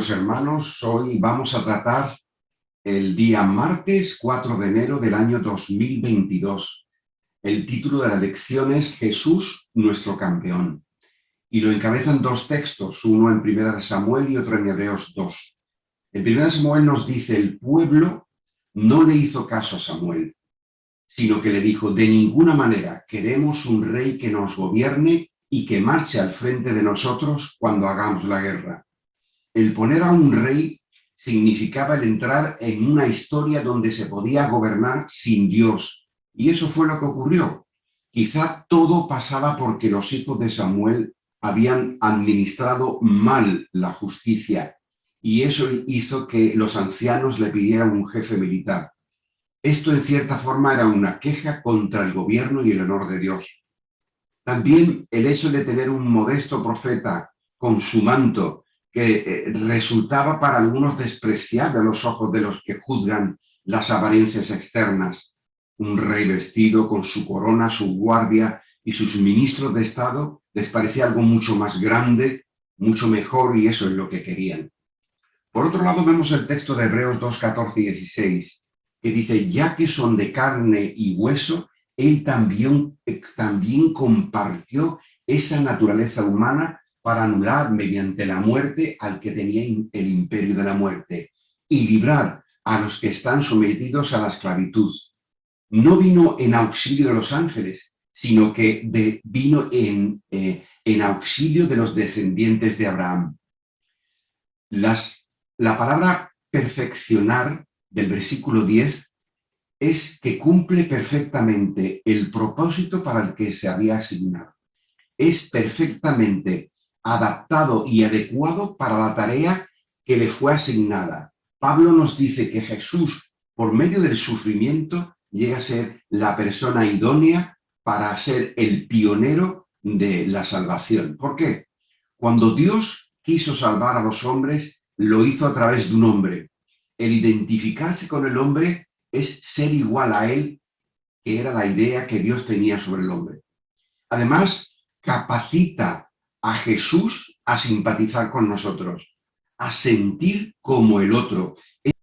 queridos hermanos, hoy vamos a tratar el día martes 4 de enero del año 2022. El título de la lección es Jesús, nuestro campeón. Y lo encabezan dos textos, uno en Primera de Samuel y otro en Hebreos 2. En Primera de Samuel nos dice, el pueblo no le hizo caso a Samuel, sino que le dijo, de ninguna manera queremos un rey que nos gobierne y que marche al frente de nosotros cuando hagamos la guerra. El poner a un rey significaba el entrar en una historia donde se podía gobernar sin Dios. Y eso fue lo que ocurrió. Quizá todo pasaba porque los hijos de Samuel habían administrado mal la justicia y eso hizo que los ancianos le pidieran un jefe militar. Esto en cierta forma era una queja contra el gobierno y el honor de Dios. También el hecho de tener un modesto profeta con su manto que resultaba para algunos despreciable a los ojos de los que juzgan las apariencias externas. Un rey vestido con su corona, su guardia y sus ministros de Estado les parecía algo mucho más grande, mucho mejor, y eso es lo que querían. Por otro lado, vemos el texto de Hebreos 2, 14 y 16, que dice, ya que son de carne y hueso, él también compartió esa naturaleza humana para anular mediante la muerte al que tenía el imperio de la muerte y librar a los que están sometidos a la esclavitud. No vino en auxilio de los ángeles, sino que vino en auxilio de los descendientes de Abraham. La palabra perfeccionar del versículo 10 es que cumple perfectamente el propósito para el que se había asignado. Es perfectamente adaptado y adecuado para la tarea que le fue asignada. Pablo nos dice que Jesús, por medio del sufrimiento, llega a ser la persona idónea para ser el pionero de la salvación. ¿Por qué? Cuando Dios quiso salvar a los hombres, lo hizo a través de un hombre. El identificarse con el hombre es ser igual a él, que era la idea que Dios tenía sobre el hombre. Además, capacita a Jesús a simpatizar con nosotros, a sentir como el otro.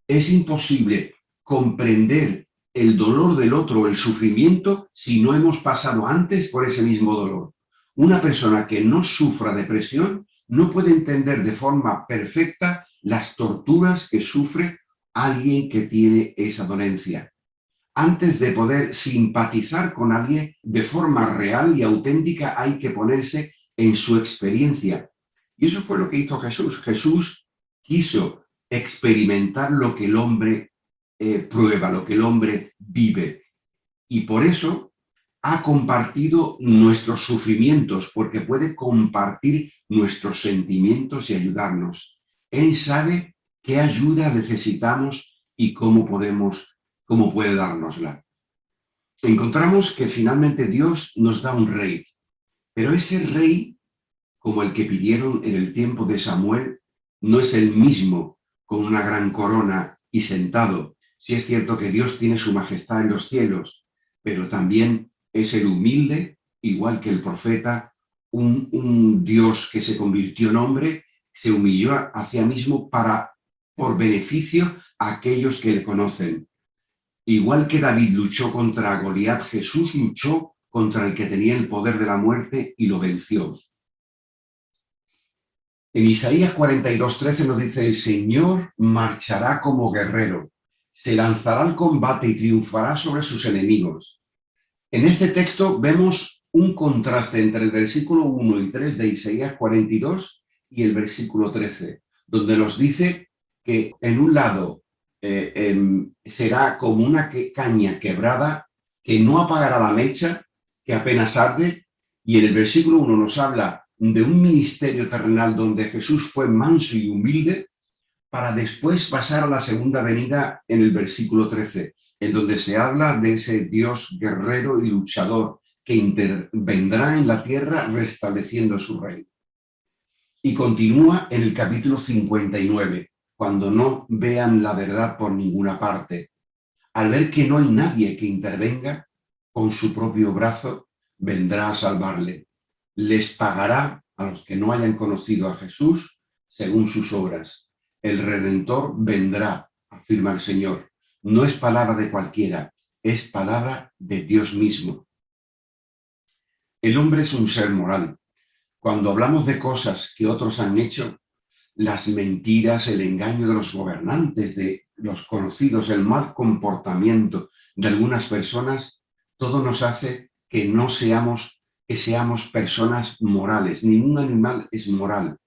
Es imposible comprender el dolor del otro, el sufrimiento, si no hemos pasado antes por ese mismo dolor. Una persona que no sufra depresión no puede entender de forma perfecta las torturas que sufre alguien que tiene esa dolencia. Antes de poder simpatizar con alguien de forma real y auténtica, hay que ponerse en su experiencia. Y eso fue lo que hizo Jesús. Jesús quiso experimentar lo que el hombre prueba, lo que el hombre vive. Y por eso ha compartido nuestros sufrimientos, porque puede compartir nuestros sentimientos y ayudarnos. Él sabe qué ayuda necesitamos y cómo puede dárnosla. Encontramos que finalmente Dios nos da un rey, pero ese rey, como el que pidieron en el tiempo de Samuel, no es el mismo con una gran corona y sentado. Sí es cierto que Dios tiene su majestad en los cielos, pero también es el humilde, igual que el profeta, un Dios que se convirtió en hombre, se humilló hacia mismo por beneficio a aquellos que le conocen. Igual que David luchó contra Goliat, Jesús luchó contra el que tenía el poder de la muerte y lo venció. En Isaías 42:13 nos dice, el Señor marchará como guerrero, se lanzará al combate y triunfará sobre sus enemigos. En este texto vemos un contraste entre el versículo 1 y 3 de Isaías 42 y el versículo 13, donde nos dice que en un lado será como una caña quebrada que no apagará la mecha, que apenas arde, y en el versículo 1 nos habla de un ministerio terrenal donde Jesús fue manso y humilde, para después pasar a la segunda venida en el versículo 13, en donde se habla de ese Dios guerrero y luchador que intervendrá en la tierra restableciendo su reino. Y continúa en el capítulo 59, cuando no vean la verdad por ninguna parte. Al ver que no hay nadie que intervenga, con su propio brazo vendrá a salvarle. Les pagará a los que no hayan conocido a Jesús según sus obras. el Redentor vendrá, afirma el Señor. No es palabra de cualquiera, es palabra de Dios mismo. El hombre es un ser moral. Cuando hablamos de cosas que otros han hecho, las mentiras, el engaño de los gobernantes, de los conocidos, el mal comportamiento de algunas personas, todo nos hace que seamos personas morales. Ningún animal es moral.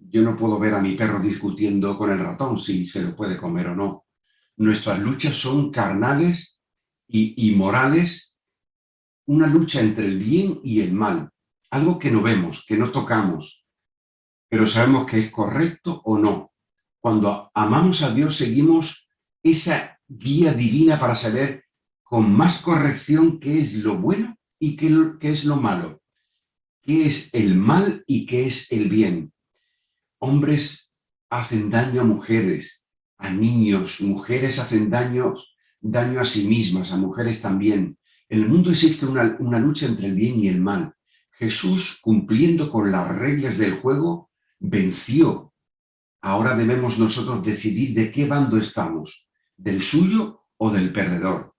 Yo no puedo ver a mi perro discutiendo con el ratón si se lo puede comer o no. Nuestras luchas son carnales y morales, una lucha entre el bien y el mal, algo que no vemos, que no tocamos, pero sabemos que es correcto o no. Cuando amamos a Dios, seguimos esa guía divina para saber con más corrección qué es lo bueno y qué es lo malo, qué es el mal y qué es el bien. Hombres hacen daño a mujeres, a niños, mujeres hacen daño a sí mismas, a mujeres también. En el mundo existe una lucha entre el bien y el mal. Jesús, cumpliendo con las reglas del juego, venció. Ahora debemos nosotros decidir de qué bando estamos, del suyo o del perdedor.